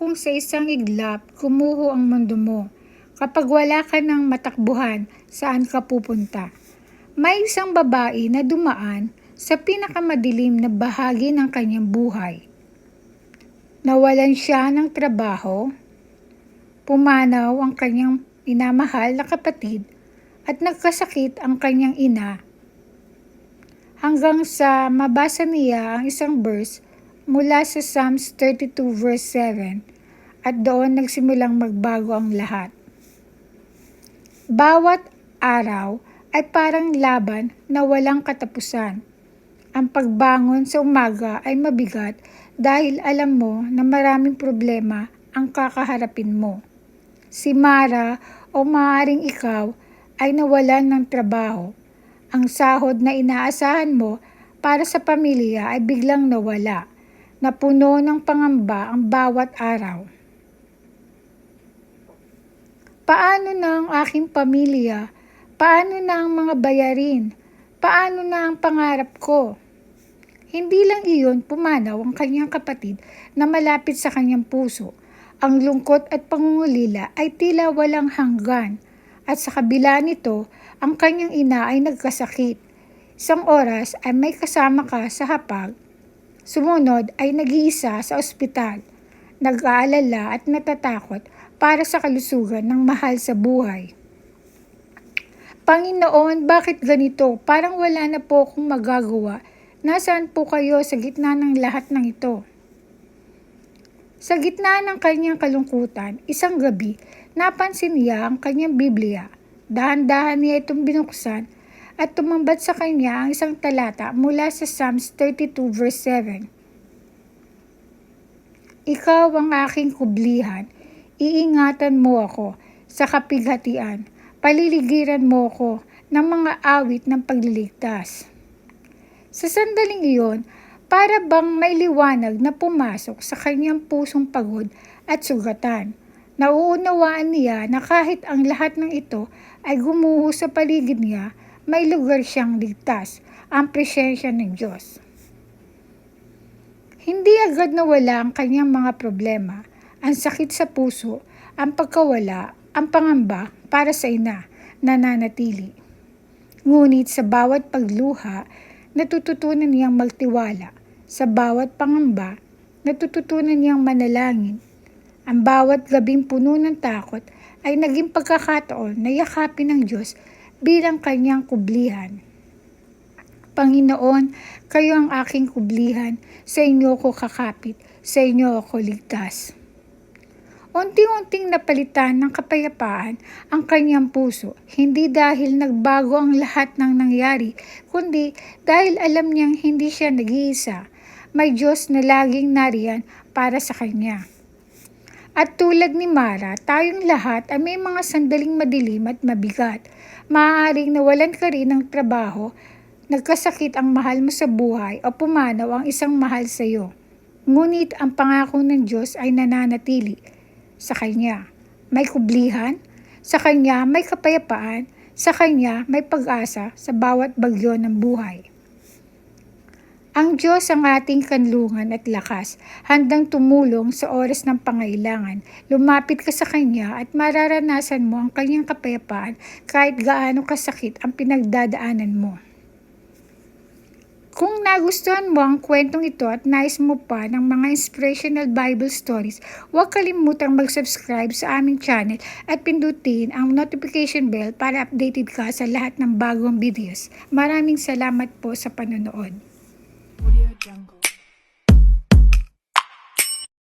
kung sa isang iglap gumuho ang mundo mo. Kapag wala ka ng matakbuhan, saan ka pupunta? May isang babae na dumaan sa pinakamadilim na bahagi ng kanyang buhay. Nawalan siya ng trabaho, pumanaw ang kanyang minamahal na kapatid, at nagkasakit ang kanyang ina. Hanggang sa mabasa niya ang isang verse mula sa Psalms 32 verse 7 at doon nagsimulang magbago ang lahat. Bawat araw ay parang laban na walang katapusan. Ang pagbangon sa umaga ay mabigat dahil alam mo na maraming problema ang kakaharapin mo. Si Mara o maaaring ikaw ay nawalan ng trabaho. Ang sahod na inaasahan mo para sa pamilya ay biglang nawala. Napuno ng pangamba ang bawat araw. Paano na ang aking pamilya? Paano na ang mga bayarin? Paano na ang pangarap ko? Hindi lang iyon pumanaw ang kanyang kapatid na malapit sa kanyang puso. Ang lungkot at pangungulila ay tila walang hanggan. At sa kabila nito, ang kanyang ina ay nagkasakit. Isang oras ay may kasama ka sa hapag. Sumunod ay nag-iisa sa ospital, nag-aalala at natatakot para sa kalusugan ng mahal sa buhay. Panginoon, bakit ganito? Parang wala na po akong magagawa. Nasaan po kayo sa gitna ng lahat ng ito? Sa gitna ng kanyang kalungkutan, isang gabi, napansin niya ang kanyang Biblia. Dahan-dahan niya itong binuksan at tumambad sa kanya ang isang talata mula sa Psalms 32 verse 7. Ikaw ang aking kublihan, iingatan mo ako sa kapighatian, paliligiran mo ako ng mga awit ng pagliligtas. Sa sandaling iyon, para bang may liwanag na pumasok sa kanyang pusong pagod at sugatan. Nauunawaan niya na kahit ang lahat ng ito ay gumuho sa paligid niya, may lugar siyang ligtas, ang presensya ng Diyos. Hindi agad nawala ang kanyang mga problema, ang sakit sa puso, ang pagkawala, ang pangamba para sa ina, nananatili. Ngunit sa bawat pagluha, natututunan niyang magtiwala. Sa bawat pangamba, natututunan niyang manalangin. Ang bawat gabing puno ng takot ay naging pagkakataon na yakapin ng Diyos bilang kanyang kublihan. Panginoon, kayo ang aking kublihan, sa inyo ko kakapit, sa inyo ako ligtas. Unti-unting napalitan ng kapayapaan ang kanyang puso, hindi dahil nagbago ang lahat ng nangyari, kundi dahil alam niyang hindi siya nag-iisa. May Diyos na laging nariyan para sa kanya. At tulad ni Mara, tayong lahat ay may mga sandaling madilim at mabigat. Maaaring nawalan ka rin ng trabaho, nagkasakit ang mahal mo sa buhay o pumanaw ang isang mahal sa iyo. Ngunit ang pangako ng Diyos ay nananatili. Sa Kanya may kublihan, sa Kanya may kapayapaan, sa Kanya may pag-asa sa bawat bagyo ng buhay. Ang Diyos ang ating kanlungan at lakas, handang tumulong sa oras ng pangailangan. Lumapit ka sa Kanya at mararanasan mo ang Kanyang kapayapaan kahit gaano kasakit ang pinagdadaanan mo. Kung nagustuhan mo ang kwentong ito at nais mo pa ng mga inspirational Bible stories, huwag kalimutang mag-subscribe sa aming channel at pindutin ang notification bell para updated ka sa lahat ng bagong videos. Maraming salamat po sa panonood.